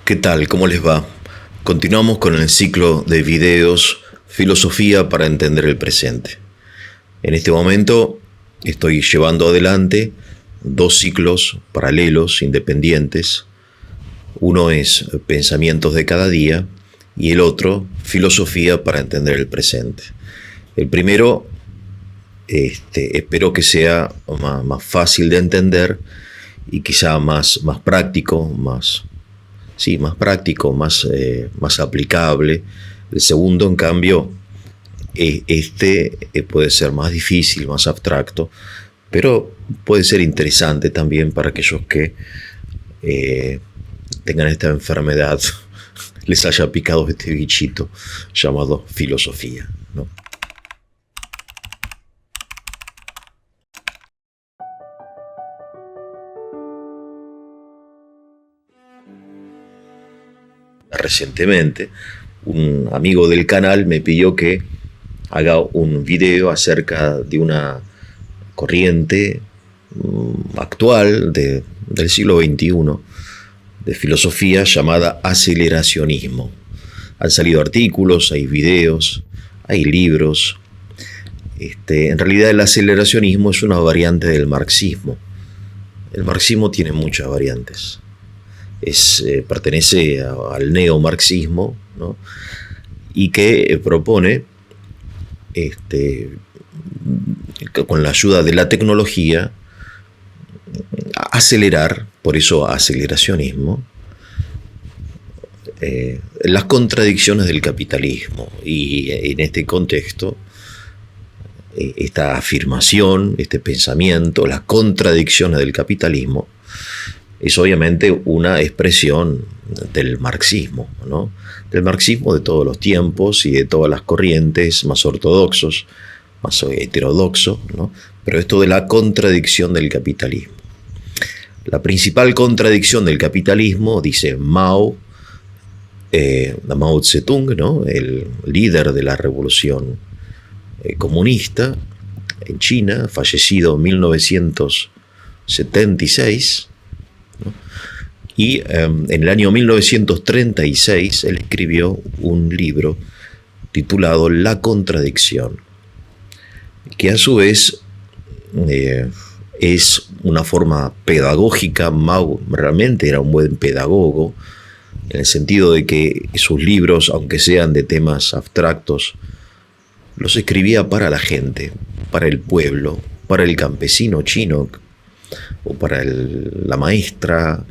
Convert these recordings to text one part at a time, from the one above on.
¿Qué tal? ¿Cómo les va? Continuamos con el ciclo de videos Filosofía para entender el presente. En este momento estoy llevando adelante dos ciclos paralelos, independientes. Uno es Pensamientos de cada día y el otro Filosofía para entender el presente. El primero espero que sea más fácil de entender y quizá más práctico, más práctico, más aplicable. El segundo, en cambio, puede ser más difícil, más abstracto, pero puede ser interesante también para aquellos que tengan esta enfermedad, les haya picado este bichito llamado filosofía, ¿no? Recientemente, un amigo del canal me pidió que haga un video acerca de una corriente actual del siglo XXI de filosofía llamada aceleracionismo. Han salido artículos, hay videos, hay libros. En realidad el aceleracionismo es una variante del marxismo. El marxismo tiene muchas variantes. Pertenece al neomarxismo, ¿no? Y que propone, con la ayuda de la tecnología, acelerar, por eso aceleracionismo, las contradicciones del capitalismo. Y en este contexto, esta afirmación, este pensamiento, las contradicciones del capitalismo, es obviamente una expresión del marxismo, ¿no? Del marxismo de todos los tiempos y de todas las corrientes más ortodoxos, más heterodoxos, ¿no? Pero esto de la contradicción del capitalismo. La principal contradicción del capitalismo, dice Mao Zedong, ¿no? El líder de la revolución comunista en China, fallecido en 1976, ¿no? Y en el año 1936 él escribió un libro titulado La contradicción, que a su vez es una forma pedagógica. Mao realmente era un buen pedagogo, en el sentido de que sus libros, aunque sean de temas abstractos, los escribía para la gente, para el pueblo, para el campesino chino, o para la maestra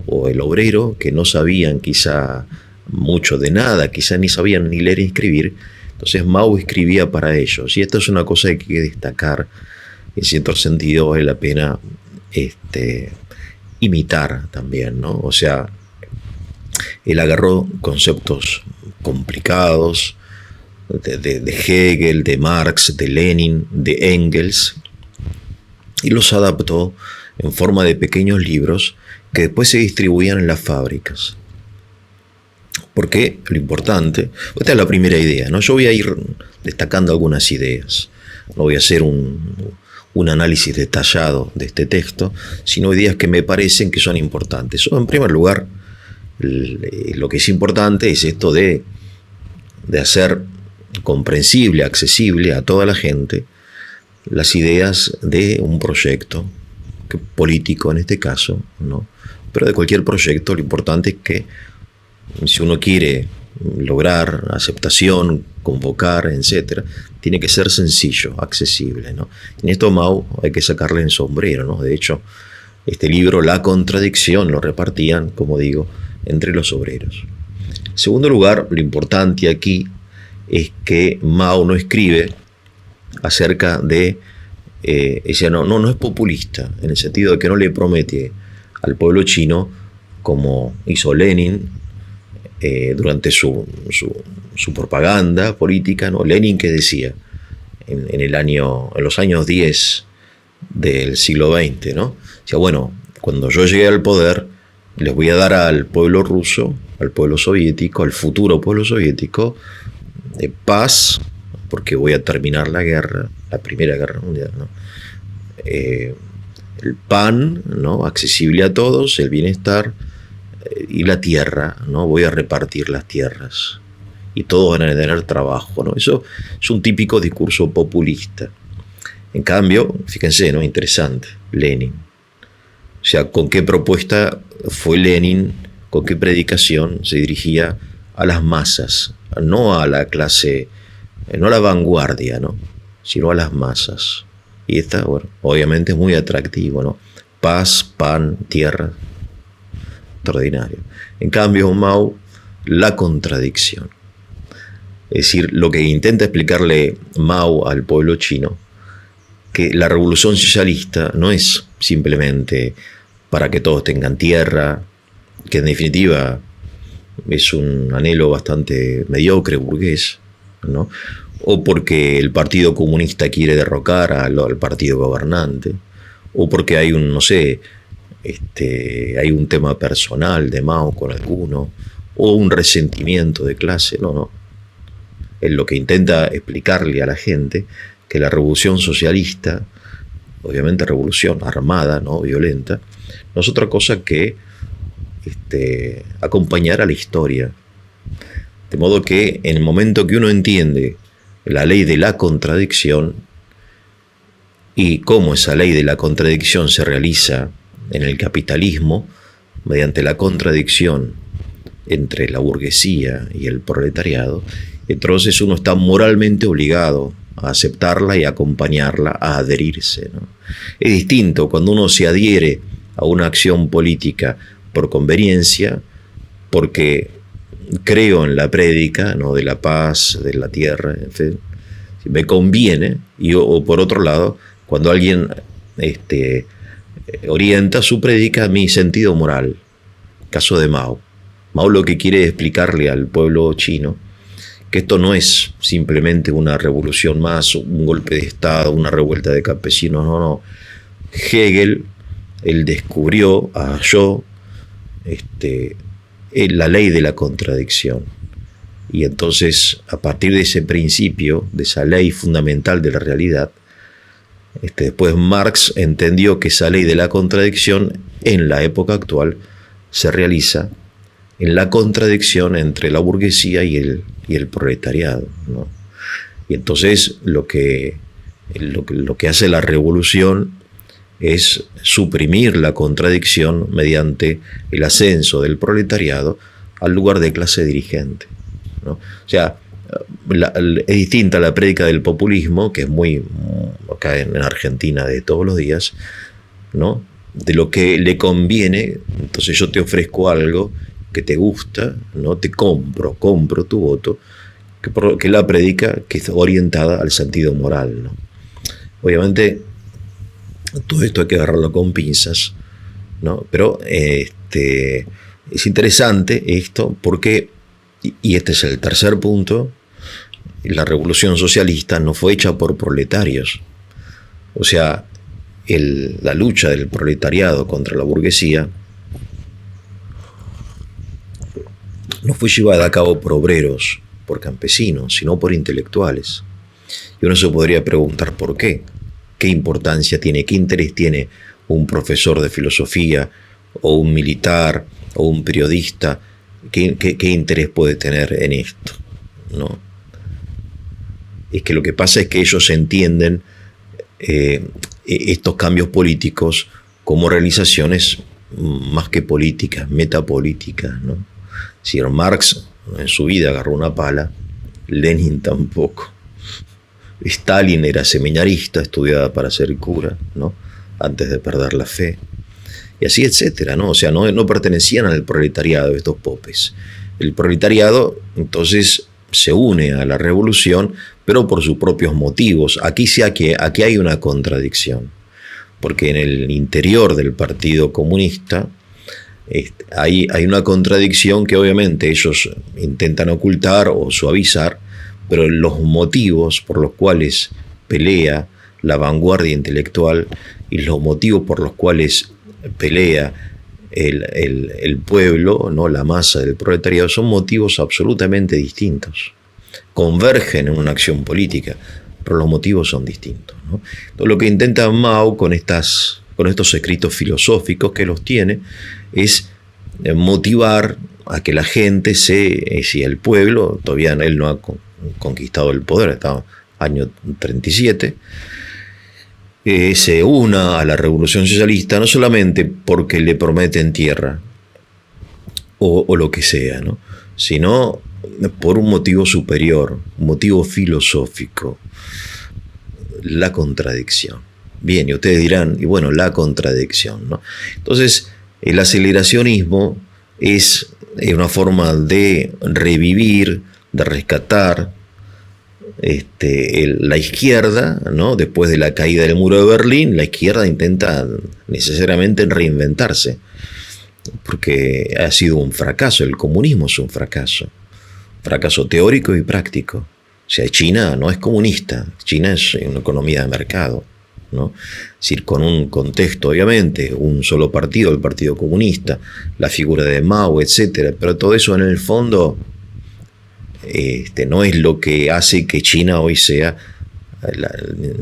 o el obrero, que no sabían quizá mucho de nada, quizá ni sabían ni leer ni escribir. Entonces Mao escribía para ellos, y esto es una cosa que hay que destacar. En cierto sentido vale la pena imitar también, ¿no? O sea, él agarró conceptos complicados de Hegel, de Marx, de Lenin, de Engels, y los adaptó en forma de pequeños libros que después se distribuían en las fábricas. Porque lo importante, esta es la primera idea, ¿no? Yo voy a ir destacando algunas ideas. No voy a hacer un análisis detallado de este texto, sino ideas que me parecen que son importantes. En primer lugar, lo que es importante es esto de hacer comprensible, accesible a toda la gente las ideas de un proyecto político en este caso, ¿no? Pero de cualquier proyecto, lo importante es que si uno quiere lograr aceptación, convocar, etc., tiene que ser sencillo, accesible, ¿no? En esto Mao hay que sacarle el sombrero, ¿no? De hecho, este libro, La contradicción, lo repartían, como digo, entre los obreros. En segundo lugar, lo importante aquí es que Mao no escribe acerca de no es populista, en el sentido de que no le promete al pueblo chino, como hizo Lenin durante su propaganda política, ¿no? Lenin, que decía en los años 10 del siglo XX, ¿no? Decía, bueno, cuando yo llegue al poder, les voy a dar al pueblo ruso, al pueblo soviético, al futuro pueblo soviético, de paz, porque voy a terminar la guerra, la Primera Guerra Mundial, ¿no? El pan, ¿no? Accesible a todos, el bienestar, y la tierra, ¿no? Voy a repartir las tierras y todos van a tener trabajo, ¿no? Eso es un típico discurso populista. En cambio, fíjense, ¿no? Interesante, Lenin. O sea, ¿con qué propuesta fue Lenin? ¿Con qué predicación se dirigía a las masas? No a la clase, no a la vanguardia, ¿no? Sino a las masas. Y esta, bueno, obviamente es muy atractivo, ¿no? Paz, pan, tierra. Extraordinario. En cambio, Mao, la contradicción. Es decir, lo que intenta explicarle Mao al pueblo chino, que la revolución socialista no es simplemente para que todos tengan tierra, que en definitiva es un anhelo bastante mediocre, burgués, ¿no? O porque el Partido Comunista quiere derrocar al partido gobernante, o porque hay un, no sé, hay un tema personal de Mao con alguno, o un resentimiento de clase, no. Él lo que intenta explicarle a la gente que la revolución socialista, obviamente revolución armada, no violenta, no es otra cosa que acompañar a la historia. De modo que en el momento que uno entiende la ley de la contradicción y cómo esa ley de la contradicción se realiza en el capitalismo, mediante la contradicción entre la burguesía y el proletariado, entonces uno está moralmente obligado a aceptarla y a acompañarla, a adherirse, ¿no? Es distinto cuando uno se adhiere a una acción política por conveniencia, porque creo en la prédica, ¿no?, de la paz, de la tierra, en fin, me conviene, o por otro lado, cuando alguien orienta su prédica a mi sentido moral. Caso de Mao. Mao lo que quiere es explicarle al pueblo chino que esto no es simplemente una revolución más, un golpe de Estado, una revuelta de campesinos, no. Hegel, él descubrió, halló la ley de la contradicción. Y entonces, a partir de ese principio, de esa ley fundamental de la realidad, después Marx entendió que esa ley de la contradicción, en la época actual, se realiza en la contradicción entre la burguesía y el proletariado, ¿no? Y entonces lo que hace la revolución es suprimir la contradicción mediante el ascenso del proletariado al lugar de clase dirigente, ¿no? O sea, es distinta la prédica del populismo, que es muy acá en Argentina de todos los días, ¿no? De lo que le conviene, entonces yo te ofrezco algo que te gusta, ¿no? Te compro tu voto, que la prédica que es orientada al sentido moral, ¿no? Obviamente todo esto hay que agarrarlo con pinzas, ¿no? Pero es interesante esto porque, y este es el tercer punto, la revolución socialista no fue hecha por proletarios. O sea, la lucha del proletariado contra la burguesía no fue llevada a cabo por obreros, por campesinos, sino por intelectuales. Y uno se podría preguntar por qué. ¿Qué importancia tiene, qué interés tiene un profesor de filosofía, o un militar, o un periodista? ¿Qué interés puede tener en esto? ¿No? Es que lo que pasa es que ellos entienden estos cambios políticos como realizaciones más que políticas, metapolíticas, ¿no? Si Marx en su vida agarró una pala, Lenin tampoco. Stalin era seminarista, estudiaba para ser cura, ¿no?, antes de perder la fe. Y así, etcétera, ¿no? O sea, no pertenecían al proletariado estos popes. El proletariado, entonces, se une a la revolución, pero por sus propios motivos. Aquí hay una contradicción, porque en el interior del Partido Comunista hay una contradicción que obviamente ellos intentan ocultar o suavizar, pero los motivos por los cuales pelea la vanguardia intelectual y los motivos por los cuales pelea el pueblo, ¿no?, la masa del proletariado, son motivos absolutamente distintos. Convergen en una acción política, pero los motivos son distintos, ¿no? Entonces, lo que intenta Mao con estos escritos filosóficos que los tiene es motivar a que la gente si el pueblo, todavía él no ha conquistado el poder, está año 37, se una a la revolución socialista, no solamente porque le prometen tierra o lo que sea, ¿no?, sino por un motivo superior, un motivo filosófico: la contradicción. Bien, y ustedes dirán, y bueno, la contradicción, ¿no? Entonces, el aceleracionismo es una forma de revivir, de rescatar la izquierda, ¿no? Después de la caída del muro de Berlín, la izquierda intenta necesariamente reinventarse, porque ha sido un fracaso. El comunismo es un fracaso teórico y práctico. O sea, China no es comunista, China es una economía de mercado, ¿no? Es decir, con un contexto, obviamente, un solo partido, el Partido Comunista, la figura de Mao, etcétera, pero todo eso en el fondo no es lo que hace que China hoy sea,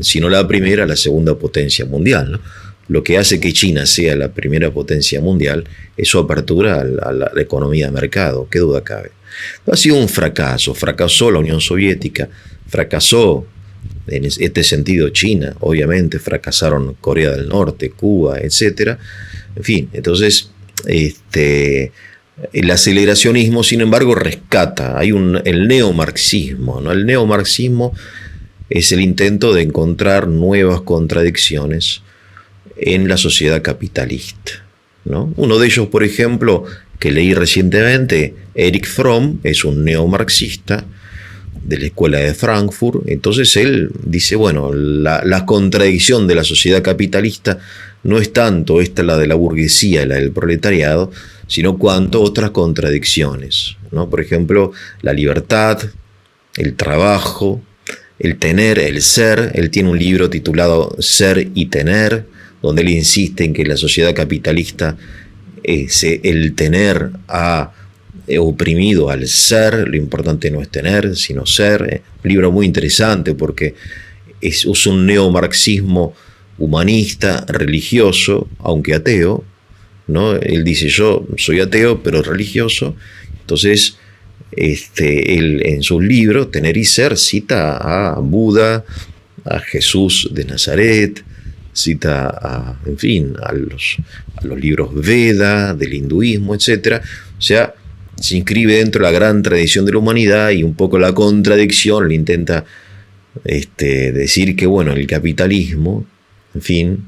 sino la primera, la segunda potencia mundial, ¿no? Lo que hace que China sea la primera potencia mundial es su apertura a la economía de mercado, qué duda cabe. Ha sido un fracaso, fracasó la Unión Soviética, fracasó en este sentido China, obviamente fracasaron Corea del Norte, Cuba, etc. En fin, entonces el aceleracionismo, sin embargo, rescata, el neomarxismo, ¿no? El neomarxismo es el intento de encontrar nuevas contradicciones en la sociedad capitalista, ¿no? Uno de ellos, por ejemplo, que leí recientemente, Erich Fromm, es un neomarxista de la escuela de Frankfurt. Entonces él dice, bueno, la contradicción de la sociedad capitalista no es tanto la de la burguesía, la del proletariado, sino cuanto otras contradicciones, ¿no? Por ejemplo, la libertad, el trabajo, el tener, el ser. Él tiene un libro titulado Ser y Tener, donde él insiste en que la sociedad capitalista, el tener ha oprimido al ser. Lo importante no es tener, sino ser. Un libro muy interesante porque es un neomarxismo humanista, religioso, aunque ateo, ¿no? Él dice, yo soy ateo, pero religioso. Entonces, él en sus libros, Tener y Ser, cita a Buda, a Jesús de Nazaret, cita en fin, a los libros Veda, del hinduismo, etc. O sea, se inscribe dentro de la gran tradición de la humanidad, y un poco la contradicción le intenta decir que, bueno, el capitalismo, en fin,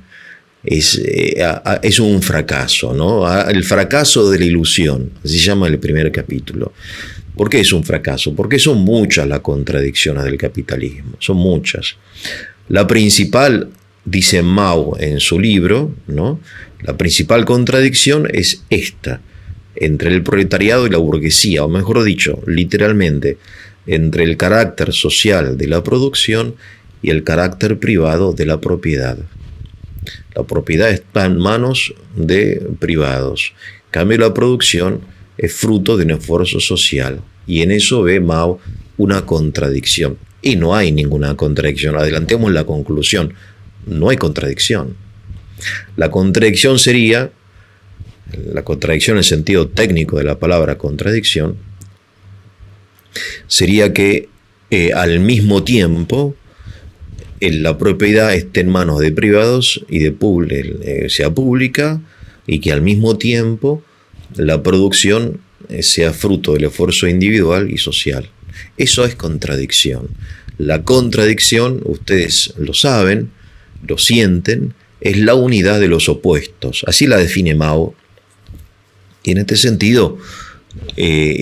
es un fracaso, ¿no? El fracaso de la ilusión, así se llama el primer capítulo. ¿Por qué es un fracaso? Porque son muchas las contradicciones del capitalismo, son muchas. La principal, dice Mao en su libro, ¿no?, la principal contradicción es esta, entre el proletariado y la burguesía, o mejor dicho, literalmente, entre el carácter social de la producción y el carácter privado de la propiedad. La propiedad está en manos de privados. En cambio, la producción es fruto de un esfuerzo social. Y en eso ve Mao una contradicción. Y no hay ninguna contradicción. Adelantemos la conclusión. No hay contradicción. La contradicción sería, la contradicción en el sentido técnico de la palabra contradicción, sería que al mismo tiempo la propiedad esté en manos de privados y sea pública, y que al mismo tiempo la producción sea fruto del esfuerzo individual y social. Eso es contradicción. La contradicción, ustedes lo saben, lo sienten, es la unidad de los opuestos. Así la define Mao. Y en este sentido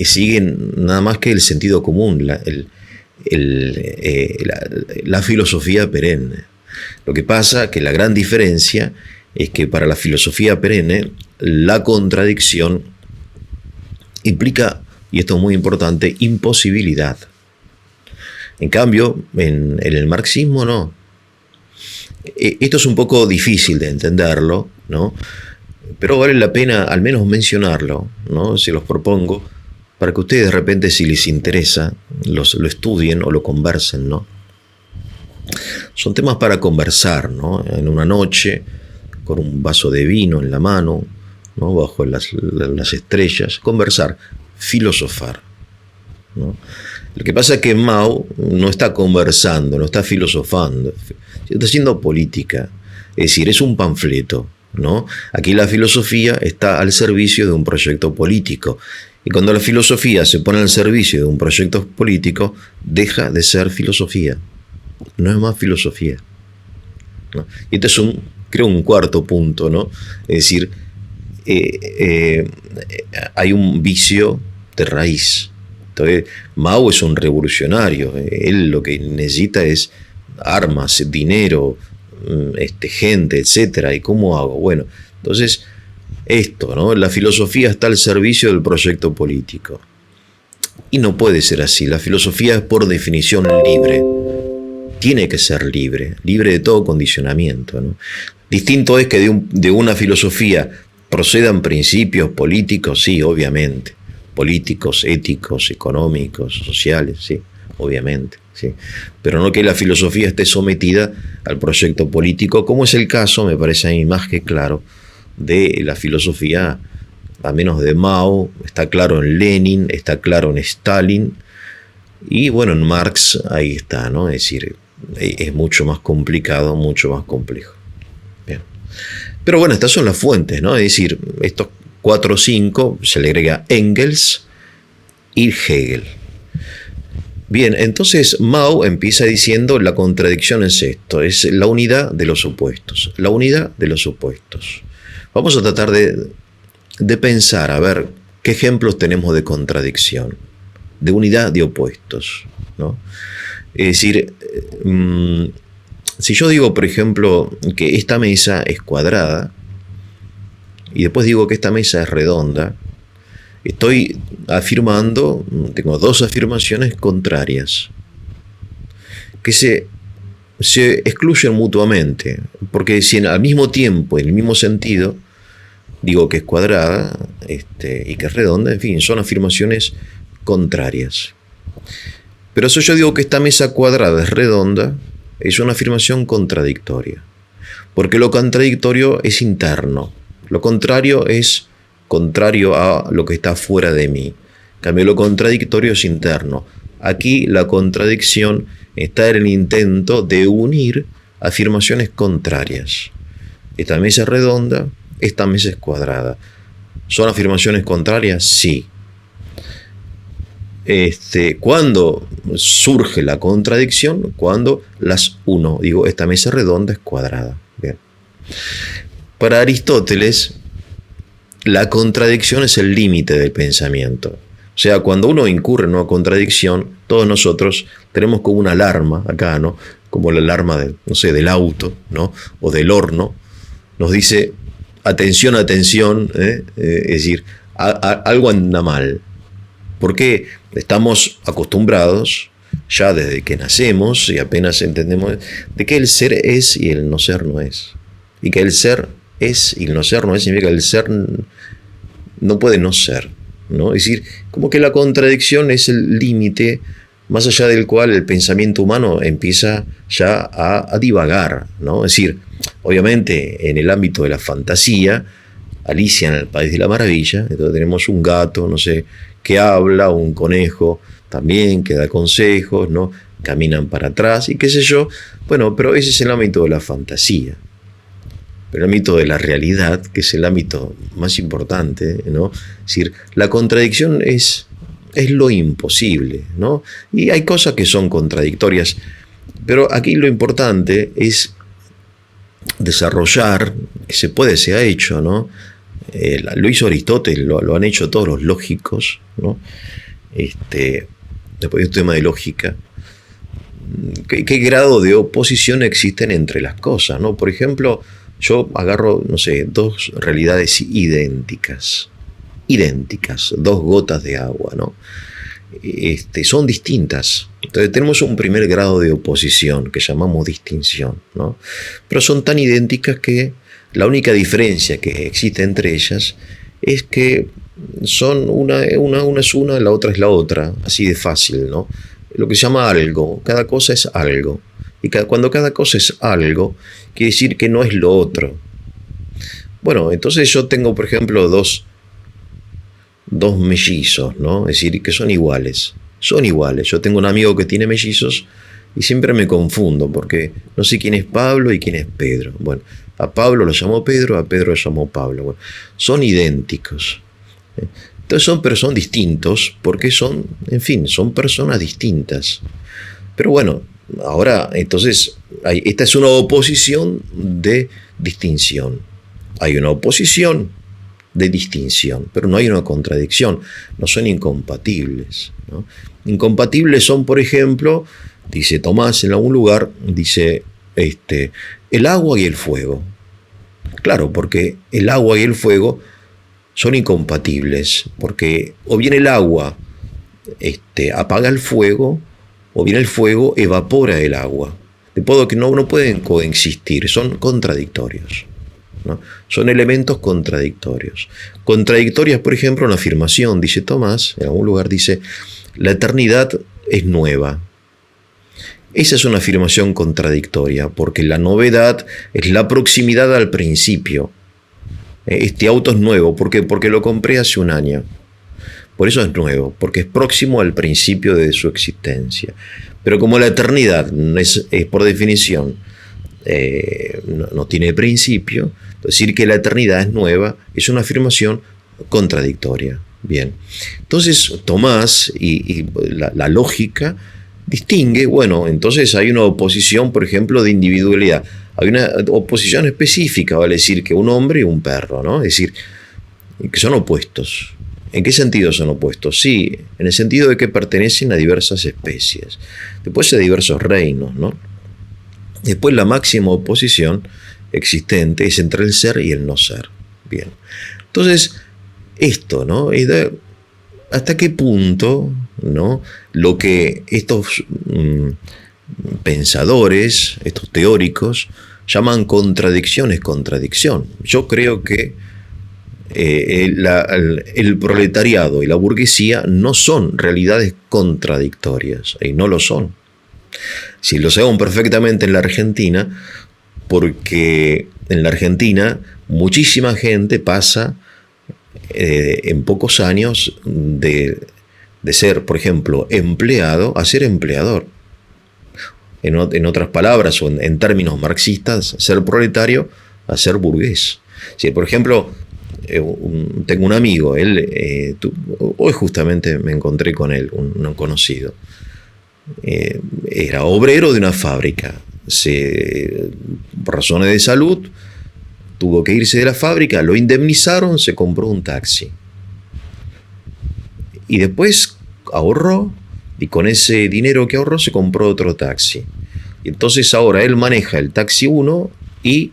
siguen nada más que el sentido común, la filosofía perenne. Lo que pasa que la gran diferencia es que para la filosofía perenne la contradicción implica, y esto es muy importante, imposibilidad. En cambio, en el marxismo no. Esto es un poco difícil de entenderlo, ¿no?, pero vale la pena al menos mencionarlo, ¿no? Se los propongo para que ustedes de repente, si les interesa, lo estudien o lo conversen, ¿no? Son temas para conversar, ¿no? En una noche, con un vaso de vino en la mano, ¿no? Bajo las estrellas, conversar, filosofar, ¿no? Lo que pasa es que Mao no está conversando, no está filosofando, está haciendo política, es decir, es un panfleto, ¿no? Aquí la filosofía está al servicio de un proyecto político, y cuando la filosofía se pone al servicio de un proyecto político, deja de ser filosofía, no es más filosofía, ¿no? Y este es creo un cuarto punto, ¿no? Es decir, hay un vicio de raíz. Entonces, Mao es un revolucionario. Él lo que necesita es armas, dinero, gente, etcétera. ¿Y cómo hago? Bueno, entonces, esto, ¿no? La filosofía está al servicio del proyecto político. Y no puede ser así. La filosofía es por definición libre. Tiene que ser libre de todo condicionamiento, ¿no? Distinto es que de una filosofía procedan principios políticos, sí, obviamente. Políticos, éticos, económicos, sociales, sí, obviamente, sí. Pero no que la filosofía esté sometida al proyecto político, como es el caso, me parece a mí más que claro, de la filosofía, al menos de Mao, está claro en Lenin, está claro en Stalin, y bueno, en Marx ahí está, ¿no? Es decir, es mucho más complicado, mucho más complejo. Bien. Pero bueno, estas son las fuentes, ¿no? Es decir, estos 4 o 5, se le agrega Engels y Hegel. Bien, entonces Mao empieza diciendo la contradicción es esto, es la unidad de los opuestos, la unidad de los opuestos. Vamos a tratar de pensar, a ver, qué ejemplos tenemos de contradicción, de unidad de opuestos, ¿no? Es decir, si yo digo, por ejemplo, que esta mesa es cuadrada, y después digo que esta mesa es redonda, estoy afirmando, tengo 2 afirmaciones contrarias, que se excluyen mutuamente, porque si al mismo tiempo, en el mismo sentido, digo que es cuadrada y que es redonda, en fin, son afirmaciones contrarias. Pero si yo digo que esta mesa cuadrada es redonda, es una afirmación contradictoria, porque lo contradictorio es interno. Lo contrario es contrario a lo que está fuera de mí. En cambio, lo contradictorio es interno. Aquí la contradicción está en el intento de unir afirmaciones contrarias. Esta mesa es redonda, esta mesa es cuadrada. ¿Son afirmaciones contrarias? Sí. ¿Cuándo surge la contradicción? Cuando las uno. Digo, esta mesa redonda es cuadrada. Bien. Para Aristóteles, la contradicción es el límite del pensamiento. O sea, cuando uno incurre en una contradicción, todos nosotros tenemos como una alarma acá, ¿no? Como la alarma del auto, ¿no? O del horno. Nos dice, atención, atención, es decir, algo anda mal. Porque estamos acostumbrados, ya desde que nacemos, y apenas entendemos, de que el ser es y el no ser no es. Y que el ser es y el no ser no es, significa que el ser no puede no ser, ¿no? Es decir, como que la contradicción es el límite más allá del cual el pensamiento humano empieza ya a divagar, ¿no? Es decir, obviamente en el ámbito de la fantasía, Alicia en el País de la Maravilla, entonces tenemos un gato, no sé, que habla, un conejo también que da consejos, ¿no? Caminan para atrás y qué sé yo. Bueno, pero ese es el ámbito de la fantasía. Pero el ámbito de la realidad, que es el ámbito más importante, ¿no? Es decir, la contradicción es lo imposible, ¿no? Y hay cosas que son contradictorias, pero aquí lo importante es desarrollar, se ha hecho, ¿no? Lo hizo Aristóteles, lo han hecho todos los lógicos, ¿no? Después de un tema de lógica, ¿qué grado de oposición existen entre las cosas, ¿no? Por ejemplo, yo agarro, no sé, 2 realidades idénticas, 2 gotas de agua, ¿no? Son distintas. Entonces tenemos un primer grado de oposición que llamamos distinción, ¿no? Pero son tan idénticas que la única diferencia que existe entre ellas es que son una es una, la otra es la otra, así de fácil, ¿no? Lo que se llama algo, cada cosa es algo. Y cuando cada cosa es algo, quiere decir que no es lo otro. Bueno, entonces yo tengo, por ejemplo, dos mellizos, ¿no? Es decir, que son iguales. Son iguales. Yo tengo un amigo que tiene mellizos y siempre me confundo porque no sé quién es Pablo y quién es Pedro. Bueno, a Pablo lo llamó Pedro, a Pedro lo llamó Pablo. Bueno, son idénticos. Entonces pero son distintos porque son, en fin, son personas distintas. Pero bueno, ahora, entonces, esta es una oposición de distinción. Hay una oposición de distinción, pero no hay una contradicción, no son incompatibles, ¿no? Incompatibles son, por ejemplo, dice Tomás en algún lugar, dice el agua y el fuego. Claro, porque el agua y el fuego son incompatibles, porque o bien el agua apaga el fuego, o bien el fuego evapora el agua. De modo que no pueden coexistir, son contradictorios, ¿no? Son elementos contradictorios. Contradictorias, por ejemplo, una afirmación, dice Tomás, en algún lugar dice, la eternidad es nueva. Esa es una afirmación contradictoria, porque la novedad es la proximidad al principio. Este auto es nuevo, ¿por qué? Porque lo compré hace un año. Por eso es nuevo, porque es próximo al principio de su existencia. Pero como la eternidad es por definición, no tiene principio, decir que la eternidad es nueva es una afirmación contradictoria. Bien, entonces Tomás y la lógica distingue, bueno, entonces hay una oposición, por ejemplo, de individualidad. Hay una oposición específica, vale decir que un hombre y un perro, ¿no? Es decir, que son opuestos. ¿En qué sentido son opuestos? Sí, en el sentido de que pertenecen a diversas especies, después a diversos reinos, ¿no? Después la máxima oposición existente es entre el ser y el no ser. Bien. Entonces, esto, ¿no? ¿Hasta qué punto, ¿no? Lo que estos pensadores, estos teóricos, llaman contradicción es contradicción? Yo creo que el proletariado y la burguesía no son realidades contradictorias, y no lo son. Si lo sabemos perfectamente en la Argentina, porque en la Argentina muchísima gente pasa en pocos años de ser, por ejemplo, empleado a ser empleador. En otras palabras, o en términos marxistas, ser proletario a ser burgués. Si, por ejemplo, tengo un amigo, hoy justamente me encontré con él, un conocido. Era obrero de una fábrica. Por razones de salud, tuvo que irse de la fábrica, lo indemnizaron, se compró un taxi. Y después ahorró, y con ese dinero que ahorró se compró otro taxi. Y entonces ahora él maneja el taxi 1 y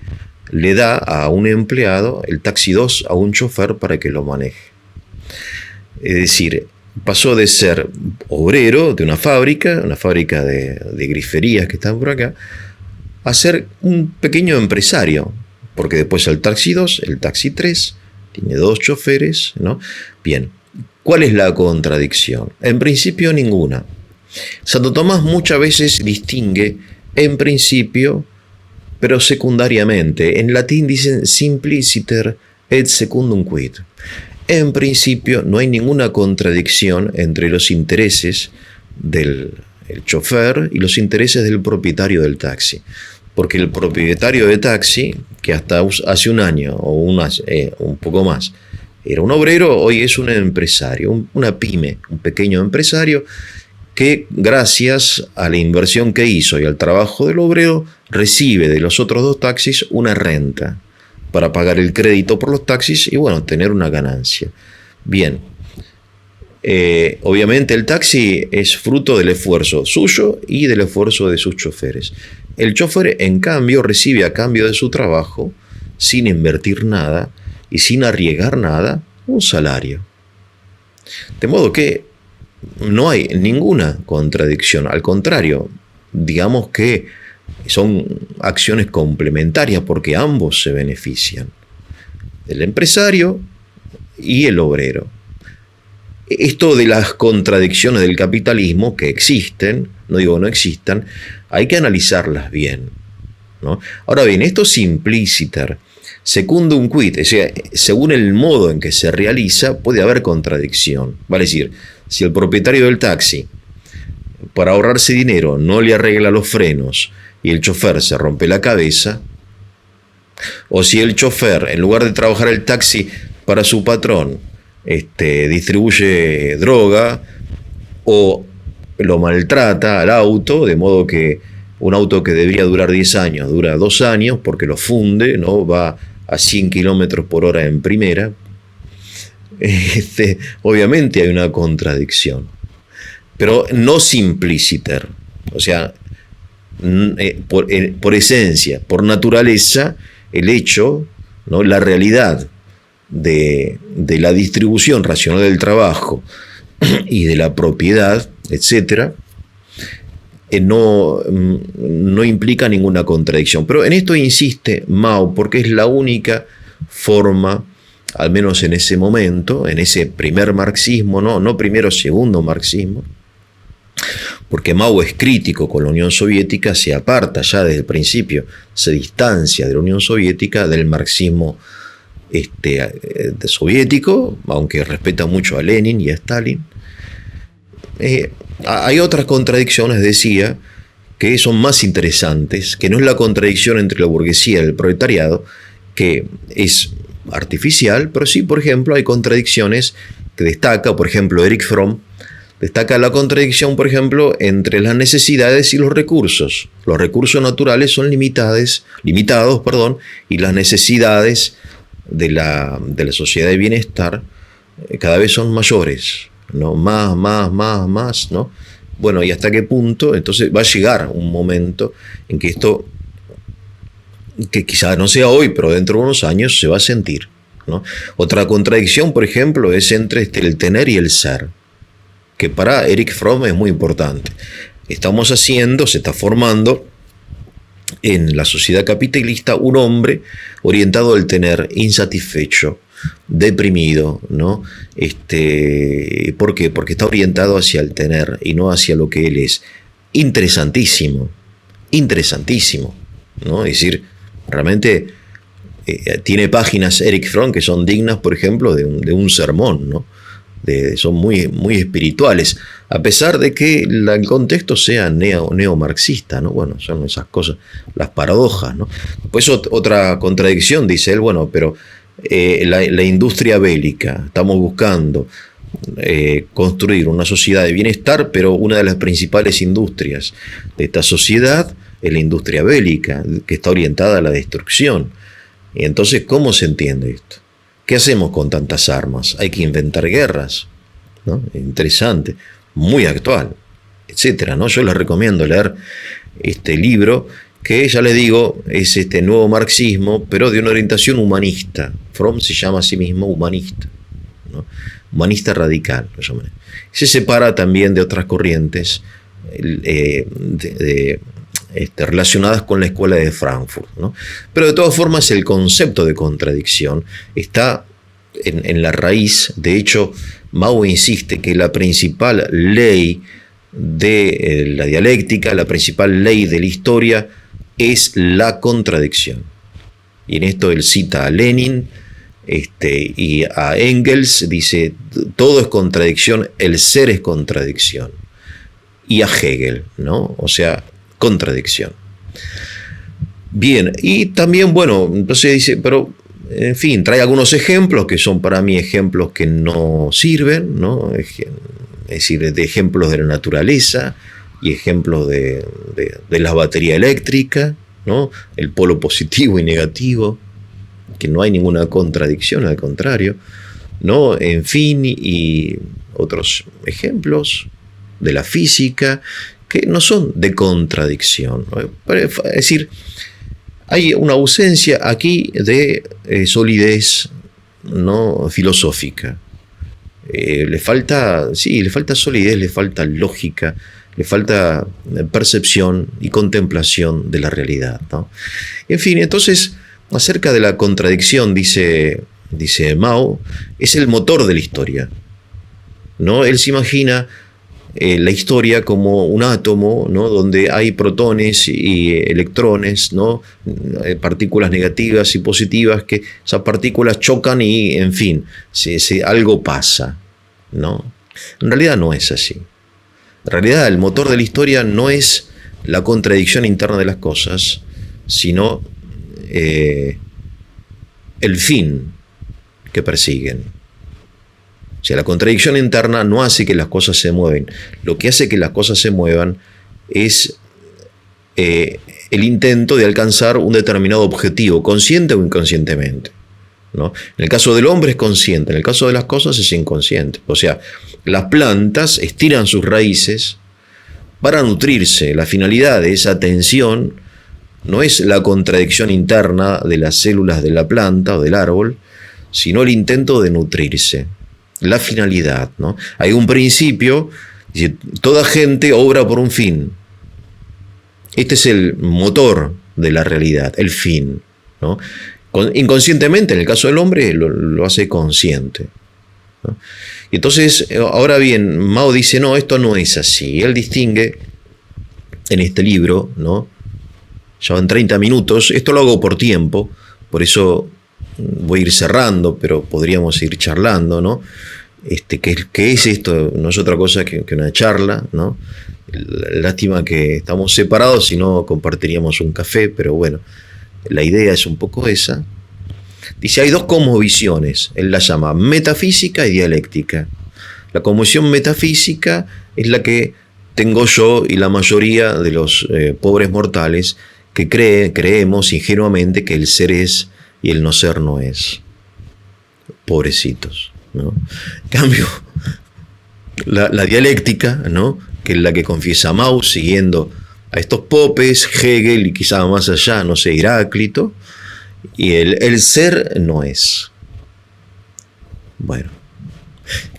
le da a un empleado el taxi 2 a un chofer para que lo maneje. Es decir, pasó de ser obrero de una fábrica de griferías que están por acá, a ser un pequeño empresario, porque después el taxi 2, el taxi 3, tiene 2 choferes, ¿no? Bien, ¿cuál es la contradicción? En principio ninguna. Santo Tomás muchas veces distingue en principio, pero secundariamente. En latín dicen simpliciter et secundum quid. En principio no hay ninguna contradicción entre los intereses del chofer y los intereses del propietario del taxi. Porque el propietario de taxi, que hasta hace un año o un poco más era un obrero, hoy es un empresario, una pyme, un pequeño empresario que gracias a la inversión que hizo y al trabajo del obrero recibe de los otros 2 taxis una renta para pagar el crédito por los taxis y bueno, tener una ganancia. Bien, obviamente el taxi es fruto del esfuerzo suyo y del esfuerzo de sus choferes. El chofer, en cambio, recibe a cambio de su trabajo, sin invertir nada y sin arriesgar nada, un salario. De modo que no hay ninguna contradicción, al contrario, digamos que son acciones complementarias porque ambos se benefician, el empresario y el obrero. Esto de las contradicciones del capitalismo que existen, no digo no existan, hay que analizarlas bien, ¿no? Ahora bien, esto simpliciter, secundum quid, o sea, según el modo en que se realiza, puede haber contradicción. Vale decir, si el propietario del taxi, para ahorrarse dinero, no le arregla los frenos y el chofer se rompe la cabeza, o si el chofer, en lugar de trabajar el taxi para su patrón, distribuye droga o lo maltrata al auto, de modo que un auto que debería durar 10 años dura 2 años porque lo funde, ¿no? Va a 100 kilómetros por hora en primera. Obviamente hay una contradicción, pero no simpliciter, o sea, por esencia, por naturaleza, el hecho, ¿no? La realidad de la distribución racional del trabajo y de la propiedad, etcétera, no implica ninguna contradicción. Pero en esto insiste Mao porque es la única forma, al menos en ese momento, en ese primer marxismo, no primero o segundo marxismo, porque Mao es crítico con la Unión Soviética, se aparta ya desde el principio, se distancia de la Unión Soviética, del marxismo soviético, aunque respeta mucho a Lenin y a Stalin. Hay otras contradicciones, decía, que son más interesantes, que no es la contradicción entre la burguesía y el proletariado, que es artificial, pero sí, por ejemplo, hay contradicciones que destaca, por ejemplo, Erich Fromm, destaca la contradicción, por ejemplo, entre las necesidades y los recursos. Los recursos naturales son limitados, y las necesidades de la sociedad de bienestar cada vez son mayores, ¿no? Más, ¿no? Bueno, ¿y hasta qué punto? Entonces va a llegar un momento en que esto, que quizás no sea hoy, pero dentro de unos años se va a sentir, ¿no? Otra contradicción, por ejemplo, es entre el tener y el ser, que para Erich Fromm es muy importante. Se está formando en la sociedad capitalista un hombre orientado al tener, insatisfecho, deprimido, ¿no? ¿Por qué? Porque está orientado hacia el tener y no hacia lo que él es. Interesantísimo, ¿no? Es decir, realmente tiene páginas Erich Fromm que son dignas, por ejemplo, de un sermón, ¿no? Son muy, muy espirituales, a pesar de que el contexto sea neomarxista, ¿no? Bueno, son esas cosas, las paradojas, ¿no? Pues otra contradicción, dice él, bueno, pero la industria bélica, estamos buscando construir una sociedad de bienestar, pero una de las principales industrias de esta sociedad es la industria bélica, que está orientada a la destrucción. Y entonces, ¿cómo se entiende esto? ¿Qué hacemos con tantas armas? Hay que inventar guerras, ¿no? Interesante, muy actual, etcétera, ¿no? Yo les recomiendo leer este libro, que ya les digo, es nuevo marxismo, pero de una orientación humanista. Fromm se llama a sí mismo humanista, ¿no? Humanista radical, lo llaman. Se separa también de otras corrientes relacionadas con la escuela de Frankfurt, ¿no? Pero de todas formas el concepto de contradicción está en la raíz. De hecho, Mao insiste que la principal ley de la dialéctica, la principal ley de la historia es la contradicción. Y en esto él cita a Lenin y a Engels, dice, todo es contradicción, el ser es contradicción. Y a Hegel, ¿no? O sea, contradicción. Bien, y también, bueno, entonces dice, pero, en fin, trae algunos ejemplos que son para mí ejemplos que no sirven, ¿no? Es decir, de ejemplos de la naturaleza y ejemplos de la batería eléctrica, ¿no? El polo positivo y negativo, que no hay ninguna contradicción, al contrario, ¿no? En fin, y otros ejemplos de la física que no son de contradicción, ¿no? Es decir, hay una ausencia aquí de solidez, ¿no? Filosófica. Le falta solidez, le falta lógica, le falta percepción y contemplación de la realidad, ¿no? En fin, entonces, acerca de la contradicción, dice Mao, es el motor de la historia, ¿no? Él se imagina la historia como un átomo, ¿no? Donde hay protones y electrones, ¿no? Partículas negativas y positivas, que esas partículas chocan y, en fin, algo pasa, ¿no? En realidad no es así. En realidad el motor de la historia no es la contradicción interna de las cosas, sino el fin que persiguen. O sea, la contradicción interna no hace que las cosas se muevan. Lo que hace que las cosas se muevan es el intento de alcanzar un determinado objetivo, consciente o inconscientemente, ¿no? En el caso del hombre es consciente, en el caso de las cosas es inconsciente. O sea, las plantas estiran sus raíces para nutrirse. La finalidad de esa tensión no es la contradicción interna de las células de la planta o del árbol, sino el intento de nutrirse. La finalidad, ¿no? Hay un principio, dice, toda gente obra por un fin. Este es el motor de la realidad, el fin, ¿no? Inconscientemente, en el caso del hombre, lo hace consciente, ¿no? Y entonces, ahora bien, Mao dice, no, esto no es así. Él distingue en este libro, ¿no? Ya van 30 minutos, esto lo hago por tiempo, por eso voy a ir cerrando, pero podríamos ir charlando, ¿no? ¿Qué es esto? No es otra cosa que una charla, ¿no? Lástima que estamos separados, si no compartiríamos un café, pero bueno, la idea es un poco esa. Dice, hay dos cosmovisiones, él la llama metafísica y dialéctica. La cosmovisión metafísica es la que tengo yo y la mayoría de los pobres mortales que creemos ingenuamente que el ser es y el no ser no es. Pobrecitos, ¿no? En cambio, la dialéctica, ¿no? Que es la que confiesa Mao, siguiendo a estos popes, Hegel y quizá más allá, no sé, Heráclito, y el ser no es. Bueno,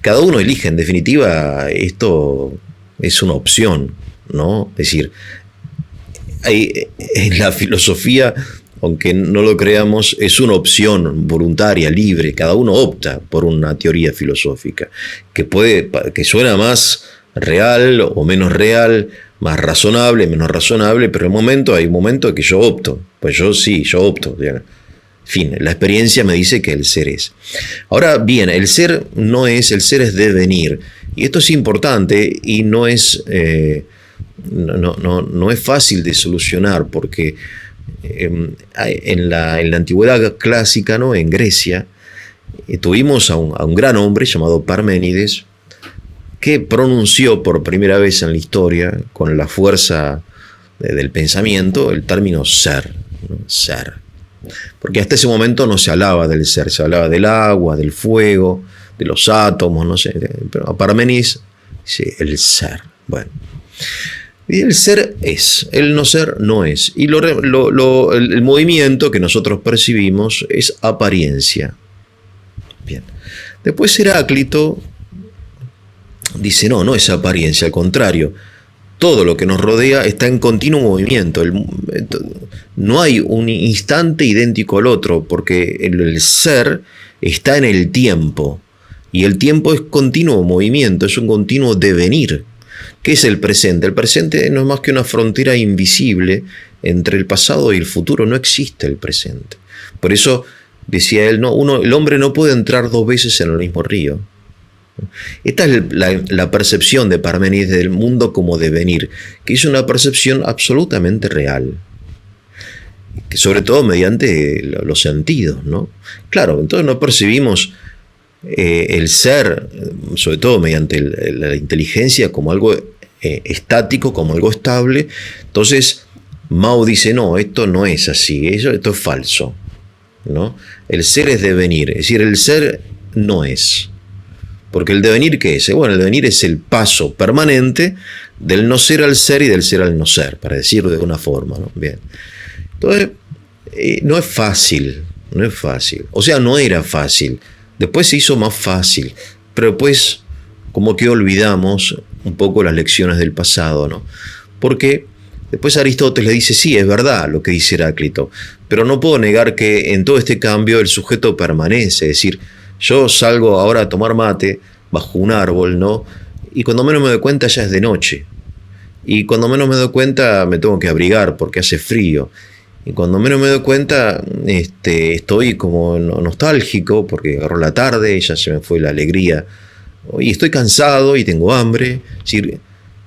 cada uno elige, en definitiva, esto es una opción, ¿no? Es decir, en la filosofía, aunque no lo creamos, es una opción voluntaria, libre. Cada uno opta por una teoría filosófica que suena más real o menos real, más razonable, menos razonable, pero hay un momento que yo opto. Pues yo opto. En fin, la experiencia me dice que el ser es. Ahora bien, el ser no es, el ser es devenir. Y esto es importante y no es fácil de solucionar, porque en la antigüedad clásica, ¿no? En Grecia, tuvimos a un gran hombre llamado Parménides, que pronunció por primera vez en la historia, con la fuerza del pensamiento, el término ser, ¿no? Ser. Porque hasta ese momento no se hablaba del ser, se hablaba del agua, del fuego, de los átomos, no sé. Pero a Parménides dice el ser. Bueno. Y el ser es, el no ser no es. Y el movimiento que nosotros percibimos es apariencia. Bien. Después Heráclito dice, no es apariencia, al contrario. Todo lo que nos rodea está en continuo movimiento. No hay un instante idéntico al otro, porque el ser está en el tiempo. Y el tiempo es continuo movimiento, es un continuo devenir. ¿Qué es el presente? El presente no es más que una frontera invisible entre el pasado y el futuro. No existe el presente. Por eso decía él, el hombre no puede entrar dos veces en el mismo río. Esta es la percepción de Parménides del mundo como devenir, que es una percepción absolutamente real, que sobre todo mediante los sentidos, ¿no? Claro, entonces no percibimos el ser, sobre todo mediante la inteligencia, como algo estático, como algo estable. Entonces Mao dice, no, esto no es así, esto es falso, ¿no? El ser es devenir, es decir, el ser no es. Porque el devenir, ¿qué es? Bueno, el devenir es el paso permanente del no ser al ser y del ser al no ser, para decirlo de alguna forma, ¿no? Bien. Entonces, no es fácil. O sea, no era fácil. Después se hizo más fácil. Pero después, como que olvidamos un poco las lecciones del pasado, ¿no? Porque después Aristóteles le dice, sí, es verdad lo que dice Heráclito, pero no puedo negar que en todo este cambio el sujeto permanece, es decir, yo salgo ahora a tomar mate bajo un árbol, ¿no? y cuando menos me doy cuenta ya es de noche. Y cuando menos me doy cuenta me tengo que abrigar porque hace frío. Y cuando menos me doy cuenta estoy como nostálgico porque agarró la tarde y ya se me fue la alegría. Y estoy cansado y tengo hambre.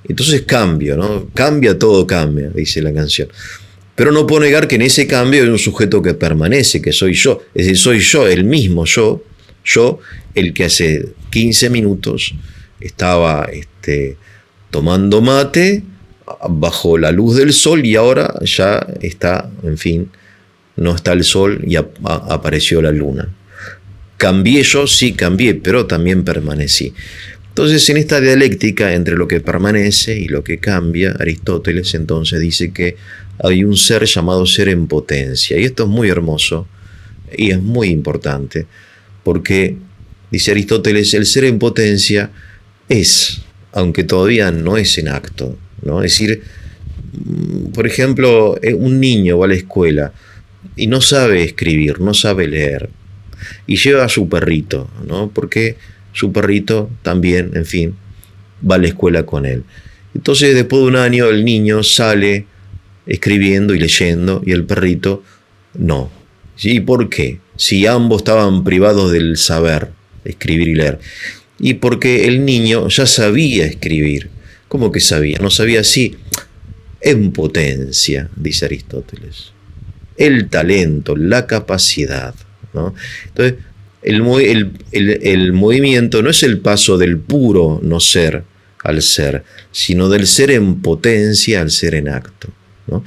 Entonces cambio, ¿no? Cambia, todo cambia, dice la canción. Pero no puedo negar que en ese cambio hay un sujeto que permanece, que soy yo. Es decir, soy yo, el mismo yo, el que hace 15 minutos estaba tomando mate bajo la luz del sol y ahora ya está, en fin, no está el sol y apareció la luna. Cambié yo, sí cambié, pero también permanecí. Entonces, en esta dialéctica entre lo que permanece y lo que cambia, Aristóteles entonces dice que hay un ser llamado ser en potencia. Y esto es muy hermoso y es muy importante, porque, dice Aristóteles, el ser en potencia es, aunque todavía no es en acto, ¿no? Es decir, por ejemplo, un niño va a la escuela y no sabe escribir, no sabe leer, y lleva a su perrito, ¿no? Porque su perrito también, en fin, va a la escuela con él. Entonces, después de un año, el niño sale escribiendo y leyendo, y el perrito no. ¿Y por qué? Si ambos estaban privados del saber, escribir y leer. Y porque el niño ya sabía escribir. ¿Cómo que sabía? No sabía así. En potencia, dice Aristóteles. El talento, la capacidad, ¿no? Entonces, el movimiento no es el paso del puro no ser al ser, sino del ser en potencia al ser en acto, ¿no?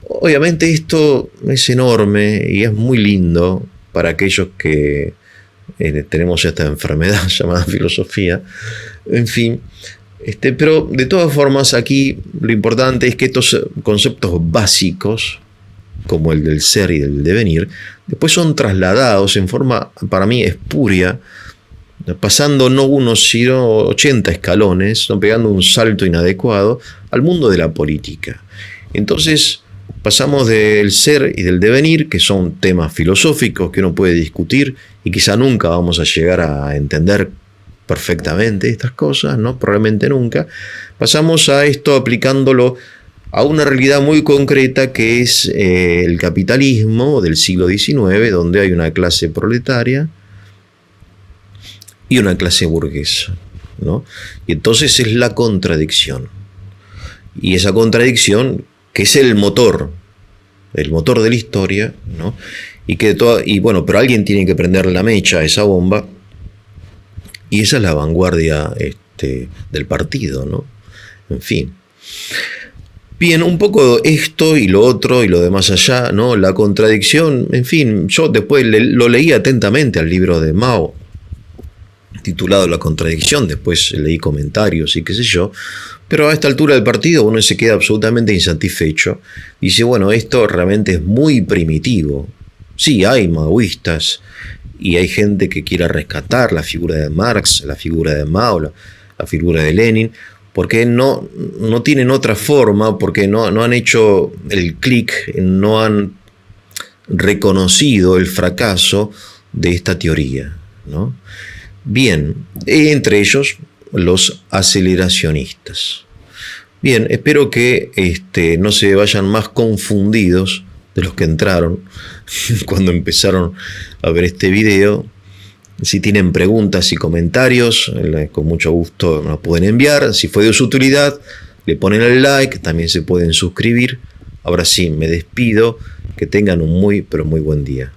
Obviamente esto es enorme y es muy lindo para aquellos que tenemos esta enfermedad llamada filosofía, en fin, pero de todas formas aquí lo importante es que estos conceptos básicos, como el del ser y del devenir, después son trasladados en forma, para mí, espuria, pasando no unos sino 80 escalones, no pegando un salto inadecuado al mundo de la política. Entonces pasamos del ser y del devenir, que son temas filosóficos que uno puede discutir y quizá nunca vamos a llegar a entender perfectamente estas cosas, ¿no? Probablemente nunca. Pasamos a esto aplicándolo a una realidad muy concreta que es el capitalismo del siglo XIX, donde hay una clase proletaria y una clase burguesa, ¿no? Y entonces es la contradicción. Y esa contradicción, que es el motor de la historia, ¿no? Y bueno, pero alguien tiene que prender la mecha a esa bomba, y esa es la vanguardia del partido, ¿no? En fin. Bien, un poco esto y lo otro y lo de más allá, ¿no? La contradicción, en fin, yo después lo leí atentamente al libro de Mao, titulado La contradicción, después leí comentarios y qué sé yo, pero a esta altura del partido uno se queda absolutamente insatisfecho. Dice, bueno, esto realmente es muy primitivo. Sí, hay maoístas y hay gente que quiera rescatar la figura de Marx, la figura de Mao, la figura de Lenin, porque no tienen otra forma, porque no han hecho el clic, no han reconocido el fracaso de esta teoría, ¿no? Bien, entre ellos los aceleracionistas. Bien, espero que no se vayan más confundidos de los que entraron cuando empezaron a ver este video. Si tienen preguntas y comentarios, con mucho gusto nos pueden enviar. Si fue de su utilidad, le ponen el like, también se pueden suscribir. Ahora sí, me despido. Que tengan un muy, pero muy buen día.